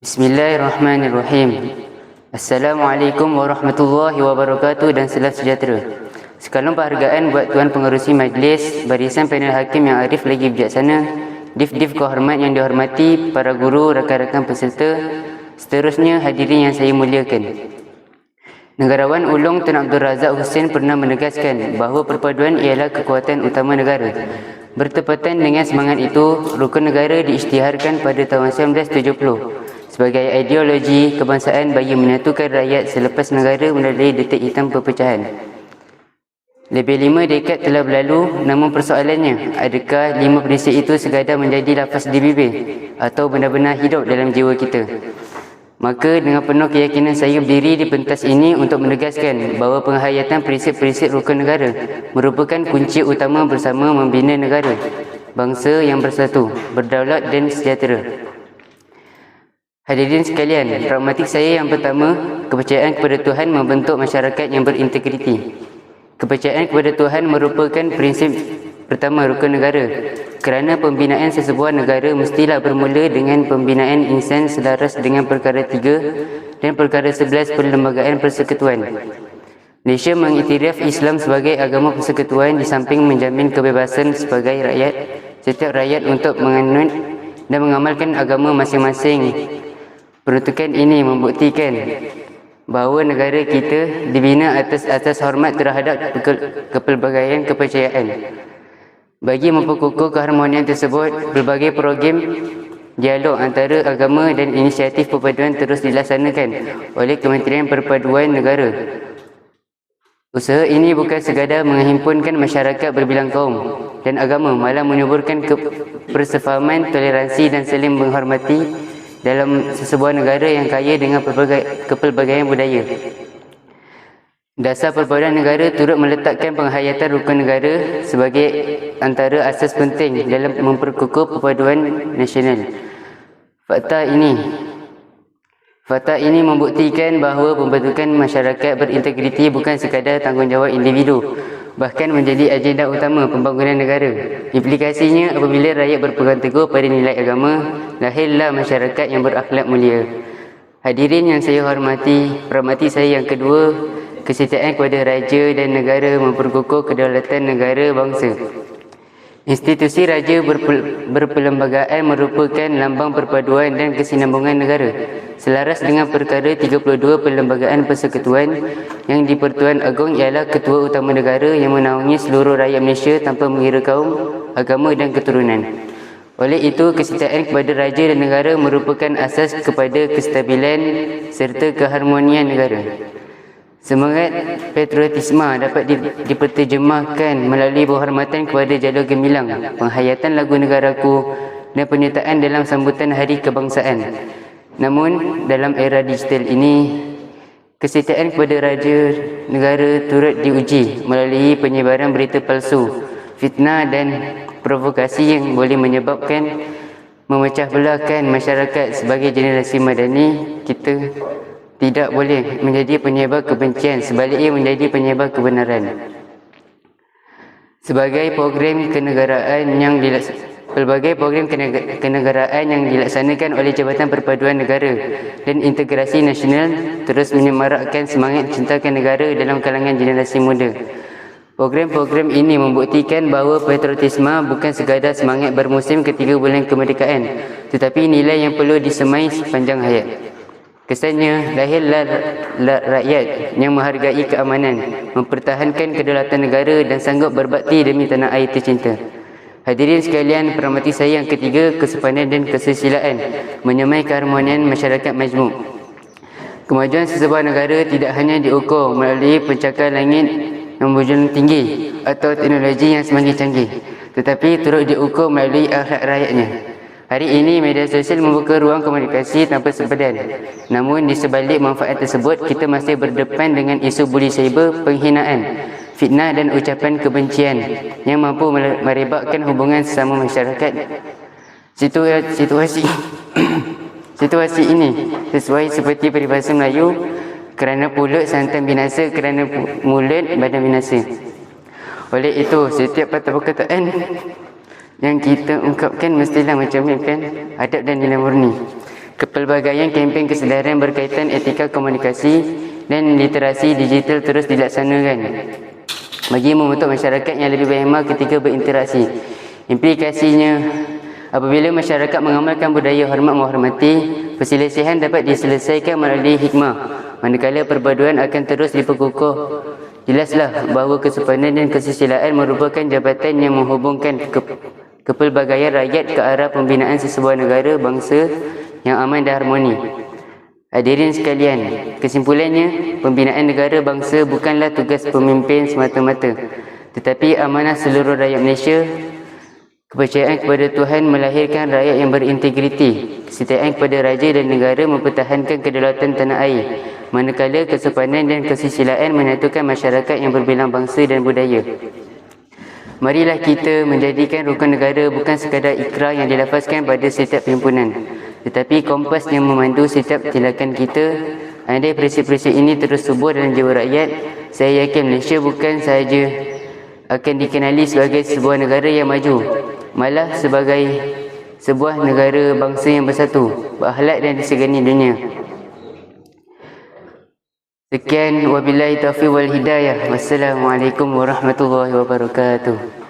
Bismillahirrahmanirrahim. Assalamualaikum warahmatullahi wabarakatuh dan salam sejahtera. Sekalian penghargaan buat Tuan Pengerusi Majlis, barisan panel hakim yang arif lagi bijaksana, div-div kehormat yang dihormati, para guru, rakan-rakan peserta, seterusnya hadirin yang saya muliakan. Negarawan Ulung Tun Abdul Razak Hussein pernah menegaskan bahawa perpaduan ialah kekuatan utama negara. Bertepatan dengan semangat itu, rukun negara diisytiharkan pada tahun 1970 sebagai ideologi kebangsaan bagi menyatukan rakyat selepas negara melalui detik hitam perpecahan. Lebih 5 dekad telah berlalu, namun persoalannya, adakah 5 prinsip itu sekadar menjadi lafaz di bibir atau benar-benar hidup dalam jiwa kita? Maka dengan penuh keyakinan saya berdiri di pentas ini untuk menegaskan bahawa penghayatan prinsip-prinsip rukun negara merupakan kunci utama bersama membina negara, bangsa yang bersatu, berdaulat dan sejahtera. Hadirin sekalian, pragmatik saya yang pertama, kepercayaan kepada Tuhan membentuk masyarakat yang berintegriti. Kepercayaan kepada Tuhan merupakan prinsip pertama rukun negara. Kerana pembinaan sesebuah negara mestilah bermula dengan pembinaan insan selaras dengan perkara 3 dan perkara 11 Perlembagaan Persekutuan. Malaysia mengiktiraf Islam sebagai agama persekutuan di samping menjamin kebebasan sebagai rakyat, setiap rakyat untuk menganut dan mengamalkan agama masing-masing. Peruntukan ini membuktikan bahawa negara kita dibina atas hormat terhadap kepelbagaian kepercayaan. Bagi memperkukuh keharmonian tersebut, berbagai program dialog antara agama dan inisiatif perpaduan terus dilaksanakan oleh Kementerian Perpaduan Negara. Usaha ini bukan sekadar menghimpunkan masyarakat berbilang kaum dan agama, malah menyuburkan persefahaman, toleransi dan saling menghormati dalam sesebuah negara yang kaya dengan kepelbagaian budaya. Dasar perpaduan negara turut meletakkan penghayatan rukun negara sebagai antara asas penting dalam memperkukuh perpaduan nasional. Fakta ini membuktikan bahawa pembentukan masyarakat berintegriti bukan sekadar tanggungjawab individu, bahkan menjadi agenda utama pembangunan negara. Implikasinya, apabila rakyat berpegang teguh pada nilai agama, lahirlah masyarakat yang berakhlak mulia. Hadirin yang saya hormati, pragmatik saya yang kedua, kesetiaan kepada raja dan negara memperkukuh kedaulatan negara bangsa. Institusi raja berperlembagaan merupakan lambang perpaduan dan kesinambungan negara. Selaras dengan perkara 32 Perlembagaan Persekutuan, yang di-Pertuan Agong ialah ketua utama negara yang menaungi seluruh rakyat Malaysia tanpa mengira kaum, agama dan keturunan. Oleh itu, kesetiaan kepada raja dan negara merupakan asas kepada kestabilan serta keharmonian negara. Semangat patriotisme dapat diperterjemahkan melalui penghormatan kepada jalur gemilang, penghayatan lagu negaraku dan penyertaan dalam sambutan Hari Kebangsaan. Namun, dalam era digital ini, kesetiaan kepada raja negara turut diuji melalui penyebaran berita palsu, fitnah dan provokasi yang boleh menyebabkan memecah belahkan masyarakat. Sebagai generasi madani, kita tidak boleh menjadi penyebar kebencian, sebaliknya menjadi penyebar kebenaran. Pelbagai program kenegaraan yang dilaksanakan oleh Jabatan Perpaduan Negara dan Integrasi Nasional terus menyemarakkan semangat cintakan negara dalam kalangan generasi muda. Program-program ini membuktikan bahawa patriotisme bukan sekadar semangat bermusim ketika bulan kemerdekaan, tetapi nilai yang perlu disemai sepanjang hayat. Kesannya, lahirlah rakyat yang menghargai keamanan, mempertahankan kedaulatan negara dan sanggup berbakti demi tanah air tercinta. Hadirin sekalian, pragmatik saya yang ketiga, kesepadan dan kesusilaan menyemai keharmonian masyarakat majmuk. Kemajuan sesebuah negara tidak hanya diukur melalui pencakar langit yang berjulur tinggi atau teknologi yang semakin canggih, tetapi turut diukur melalui akhlak rakyatnya. Hari ini, media sosial membuka ruang komunikasi tanpa sempadan. Namun, di sebalik manfaat tersebut, kita masih berdepan dengan isu buli cyber, penghinaan, fitnah dan ucapan kebencian yang mampu merebakkan hubungan sesama masyarakat. Situasi ini sesuai seperti peribahasa Melayu, kerana pulut santan binasa, kerana mulut badan binasa. Oleh itu, setiap perkataan yang kita ungkapkan mestilah mencerminkan adab dan nilai murni. Kepelbagaian kempen kesedaran berkaitan etika komunikasi dan literasi digital terus dilaksanakan bagi membentuk masyarakat yang lebih berhikmat ketika berinteraksi. Implikasinya, apabila masyarakat mengamalkan budaya hormat menghormati, perselisihan dapat diselesaikan melalui hikmah, manakala perpaduan akan terus diperkukuh. Jelaslah bahawa kesopanan dan kesusilaan merupakan jabatan yang menghubungkan kepelbagaian rakyat ke arah pembinaan sesebuah negara bangsa yang aman dan harmoni. Hadirin sekalian, kesimpulannya, pembinaan negara bangsa bukanlah tugas pemimpin semata-mata, tetapi amanah seluruh rakyat Malaysia. Kepercayaan kepada Tuhan melahirkan rakyat yang berintegriti. Kesetiaan kepada raja dan negara mempertahankan kedaulatan tanah air, manakala kesopanan dan kesusilaan menyatukan masyarakat yang berbilang bangsa dan budaya. Marilah kita menjadikan rukun negara bukan sekadar ikrar yang dilafazkan pada setiap himpunan, tetapi kompas yang memandu setiap tindakan kita. Andai prinsip-prinsip ini terus subur dalam jiwa rakyat, saya yakin Malaysia bukan sahaja akan dikenali sebagai sebuah negara yang maju, malah sebagai sebuah negara bangsa yang bersatu, berakhlak dan disegani dunia. Sekian, wabillahi taufiq wal hidayah. Wassalamualaikum warahmatullahi wabarakatuh.